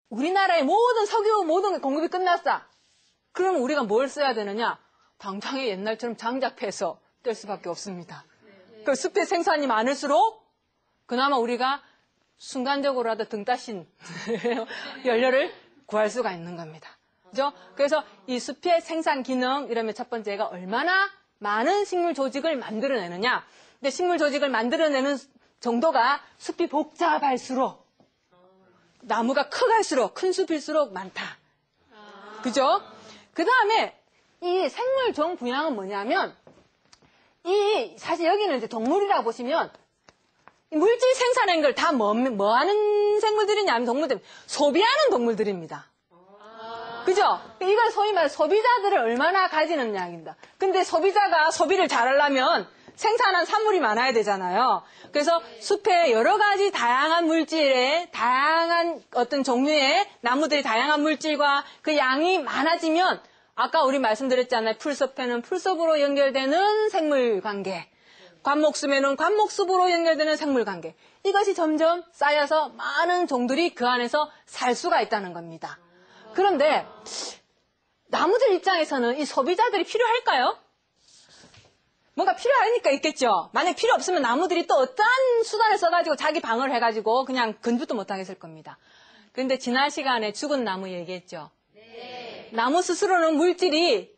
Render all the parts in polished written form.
우리나라의 모든 석유 모든 공급이 끝났어. 그럼 우리가 뭘 써야 되느냐? 당장에 옛날처럼 장작패서 뗄 수밖에 없습니다. 그 숲의 생산이 많을수록 그나마 우리가 순간적으로라도 등 따신 연료를 구할 수가 있는 겁니다. 그죠? 그래서 이 숲의 생산 기능, 이러면 첫 번째가 얼마나 많은 식물 조직을 만들어내느냐. 근데 식물 조직을 만들어내는 정도가 숲이 복잡할수록, 나무가 커갈수록, 큰 숲일수록 많다. 그죠? 그 다음에 이 생물종 분양은 뭐냐면, 사실 여기는 이제 동물이라고 보시면, 물질 생산한 걸 다 뭐 하는 생물들이냐면 동물들, 소비하는 동물들입니다. 그죠? 이걸 소위 말해 소비자들을 얼마나 가지는 이야기입니다. 근데 소비자가 소비를 잘하려면 생산한 산물이 많아야 되잖아요. 그래서 숲에 여러 가지 다양한 물질의, 다양한 어떤 종류의 나무들이 다양한 물질과 그 양이 많아지면 아까 우리 말씀드렸잖아요. 풀숲에는 풀숲으로 연결되는 생물 관계, 관목숲에는 관목숲으로 연결되는 생물 관계. 이것이 점점 쌓여서 많은 종들이 그 안에서 살 수가 있다는 겁니다. 그런데 나무들 입장에서는 이 소비자들이 필요할까요? 뭔가 필요하니까 있겠죠. 만약 필요 없으면 나무들이 또 어떠한 수단을 써가지고 자기 방어를 해가지고 그냥 건조도 못하겠을 겁니다. 그런데 지난 시간에 죽은 나무 얘기했죠. 네. 나무 스스로는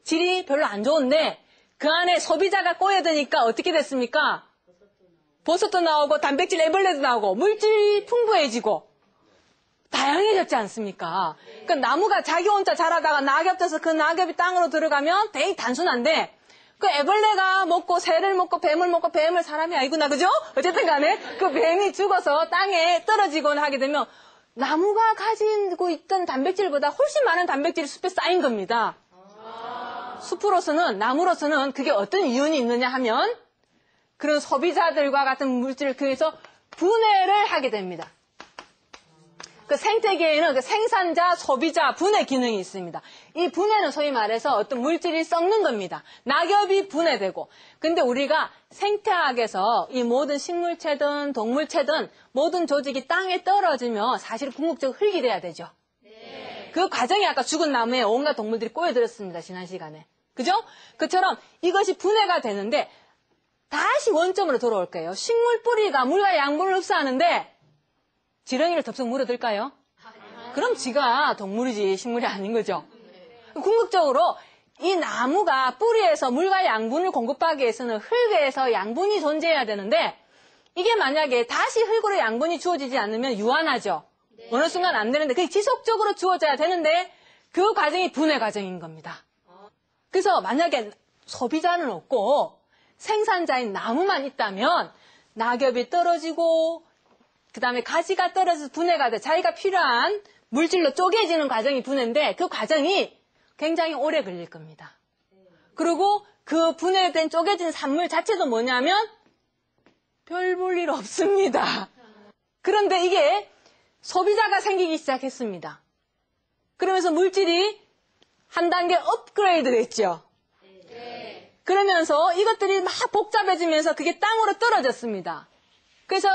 질이 별로 안 좋은데 그 안에 소비자가 꼬여드니까 어떻게 됐습니까? 버섯도 나오고 단백질 애벌레도 나오고 물질이 풍부해지고 다양해졌지 않습니까? 그러니까 나무가 자기 혼자 자라다가 낙엽 져서 그 낙엽이 땅으로 들어가면 되게 단순한데 그 애벌레가 먹고 새를 먹고 뱀을 먹고 뱀을 사람이 아니구나, 그죠? 어쨌든 간에 그 뱀이 죽어서 땅에 떨어지거나 하게 되면 나무가 가지고 있던 단백질보다 훨씬 많은 단백질이 숲에 쌓인 겁니다. 숲으로서는, 나무로서는 그게 어떤 이윤이 있느냐 하면 그런 소비자들과 같은 물질을 통해서 분해를 하게 됩니다. 그 생태계에는 그 생산자, 소비자, 분해 기능이 있습니다. 이 분해는 소위 말해서 어떤 물질이 썩는 겁니다. 낙엽이 분해되고. 근데 우리가 생태학에서 이 모든 식물체든 동물체든 모든 조직이 땅에 떨어지면 사실 궁극적으로 흙이 돼야 되죠. 네. 그 과정이 아까 죽은 나무에 온갖 동물들이 꼬여들었습니다. 지난 시간에. 그죠? 그처럼 이것이 분해가 되는데 다시 원점으로 돌아올 거예요. 식물 뿌리가 물과 양분을 흡수하는데 지렁이를 덥석 물어들까요? 그럼 지가 동물이지 식물이 아닌 거죠. 궁극적으로 이 나무가 뿌리에서 물과 양분을 공급하기 위해서는 흙에서 양분이 존재해야 되는데 이게 만약에 다시 흙으로 양분이 주어지지 않으면 유한하죠. 어느 순간 안 되는데 그게 지속적으로 주어져야 되는데 그 과정이 분해 과정인 겁니다. 그래서 만약에 소비자는 없고 생산자인 나무만 있다면 낙엽이 떨어지고 그 다음에 가지가 떨어져서 분해가 돼. 자기가 필요한 물질로 쪼개지는 과정이 분해인데 그 과정이 굉장히 오래 걸릴 겁니다. 그리고 그 분해된 쪼개진 산물 자체도 뭐냐면 별 볼 일 없습니다. 그런데 이게 소비자가 생기기 시작했습니다. 그러면서 물질이 한 단계 업그레이드 됐죠. 그러면서 이것들이 막 복잡해지면서 그게 땅으로 떨어졌습니다. 그래서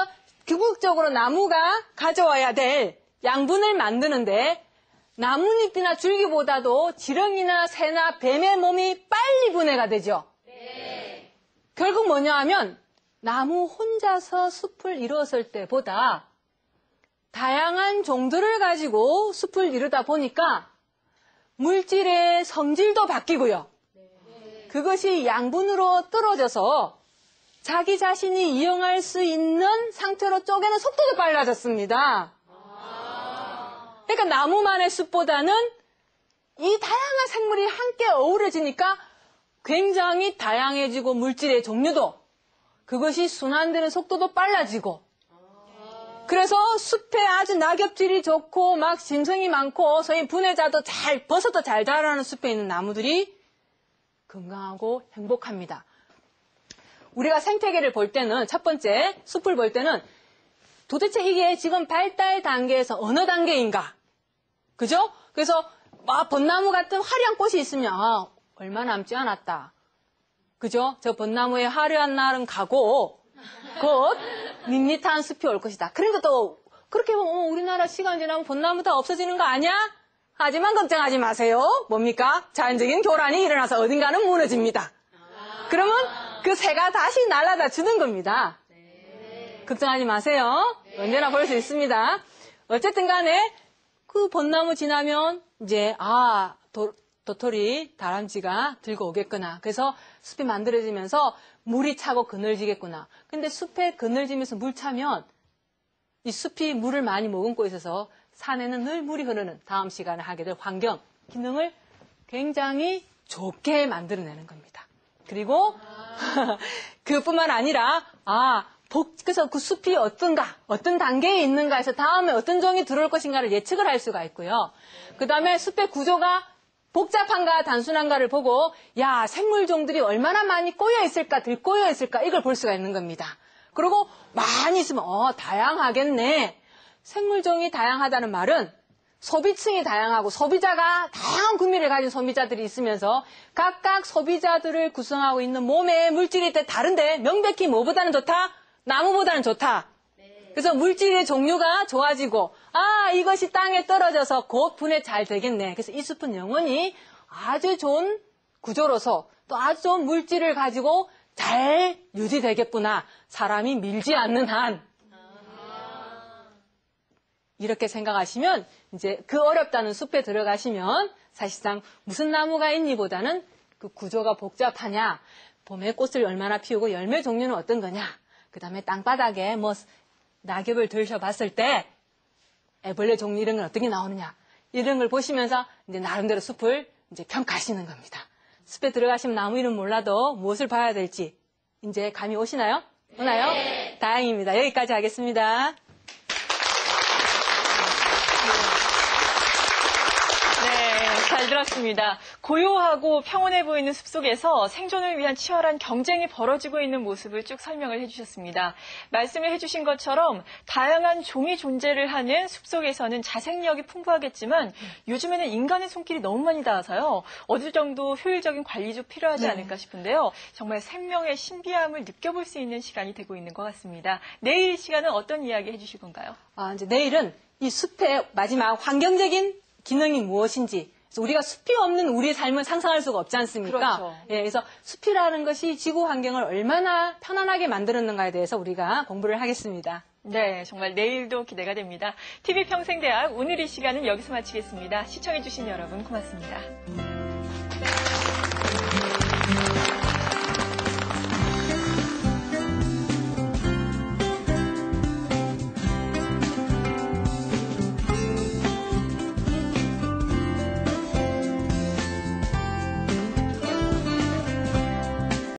궁극적으로 나무가 가져와야 될 양분을 만드는데 나뭇잎이나 줄기보다도 지렁이나 새나 뱀의 몸이 빨리 분해가 되죠. 네. 결국 뭐냐 하면 나무 혼자서 숲을 이루었을 때보다 다양한 종들을 가지고 숲을 이루다 보니까 물질의 성질도 바뀌고요. 네. 그것이 양분으로 떨어져서 자기 자신이 이용할 수 있는 상태로 쪼개는 속도도 빨라졌습니다. 그러니까 나무만의 숲보다는 이 다양한 생물이 함께 어우러지니까 굉장히 다양해지고 물질의 종류도 그것이 순환되는 속도도 빨라지고 그래서 숲에 아주 낙엽질이 좋고 막 짐승이 많고 소위 분해자도 버섯도 잘 자라는 숲에 있는 나무들이 건강하고 행복합니다. 우리가 생태계를 볼 때는 첫 번째 숲을 볼 때는 도대체 이게 지금 발달 단계에서 어느 단계인가? 그죠? 그래서 막 벚나무 같은 화려한 꽃이 있으면 얼마 남지 않았다. 그죠? 저 벚나무의 화려한 날은 가고 곧 밋밋한 숲이 올 것이다. 그러니까 또 그렇게 보면 우리나라 시간 지나면 벚나무 다 없어지는 거 아니야? 하지만 걱정하지 마세요. 뭡니까? 자연적인 교란이 일어나서 어딘가는 무너집니다. 그러면 그 새가 다시 날아다 주는 겁니다. 걱정하지 마세요. 언제나 볼 수 있습니다. 어쨌든 간에 그 벚나무 지나면 이제 도토리 다람쥐가 들고 오겠구나. 그래서 숲이 만들어지면서 물이 차고 그늘지겠구나. 근데 숲에 그늘지면서 물 차면 이 숲이 물을 많이 머금고 있어서 산에는 늘 물이 흐르는 다음 시간에 하게 될 환경 기능을 굉장히 좋게 만들어내는 겁니다. 그리고 그뿐만 아니라 그래서 그 숲이 어떤가, 어떤 단계에 있는가 해서 다음에 어떤 종이 들어올 것인가를 예측을 할 수가 있고요. 그 다음에 숲의 구조가 복잡한가 단순한가를 보고 생물종들이 얼마나 많이 꼬여있을까, 들꼬여있을까 이걸 볼 수가 있는 겁니다. 그리고 많이 있으면 다양하겠네. 생물종이 다양하다는 말은 소비층이 다양하고 소비자가 다양한 구미를 가진 소비자들이 있으면서 각각 소비자들을 구성하고 있는 몸의 물질이 다른데 명백히 뭐보다는 좋다? 나무보다는 좋다. 그래서 물질의 종류가 좋아지고 이것이 땅에 떨어져서 곧 분해 잘 되겠네. 그래서 이 숲은 영원히 아주 좋은 구조로서 또 아주 좋은 물질을 가지고 잘 유지되겠구나. 사람이 밀지 않는 한. 이렇게 생각하시면 이제 그 어렵다는 숲에 들어가시면 사실상 무슨 나무가 있니보다는 그 구조가 복잡하냐, 봄에 꽃을 얼마나 피우고 열매 종류는 어떤 거냐, 그 다음에 땅바닥에 낙엽을 들셔봤을 때 애벌레 종류 이런 건 어떻게 나오느냐, 이런 걸 보시면서 이제 나름대로 숲을 이제 평가하시는 겁니다. 숲에 들어가시면 나무 이름 몰라도 무엇을 봐야 될지 이제 감이 오시나요? 오나요? 네. 다행입니다. 여기까지 하겠습니다. 잘 들었습니다. 고요하고 평온해 보이는 숲속에서 생존을 위한 치열한 경쟁이 벌어지고 있는 모습을 쭉 설명을 해주셨습니다. 말씀을 해주신 것처럼 다양한 종이 존재를 하는 숲속에서는 자생력이 풍부하겠지만 요즘에는 인간의 손길이 너무 많이 닿아서요. 어느 정도 효율적인 관리도 필요하지 않을까 싶은데요. 정말 생명의 신비함을 느껴볼 수 있는 시간이 되고 있는 것 같습니다. 내일 이 시간은 어떤 이야기 해주실 건가요? 이제 내일은 이 숲의 마지막 환경적인 기능이 무엇인지, 우리가 숲이 없는 우리의 삶을 상상할 수가 없지 않습니까? 그렇죠. 그래서 숲이라는 것이 지구 환경을 얼마나 편안하게 만들었는가에 대해서 우리가 공부를 하겠습니다. 네, 정말 내일도 기대가 됩니다. TV평생대학 오늘 이 시간은 여기서 마치겠습니다. 시청해주신 여러분 고맙습니다.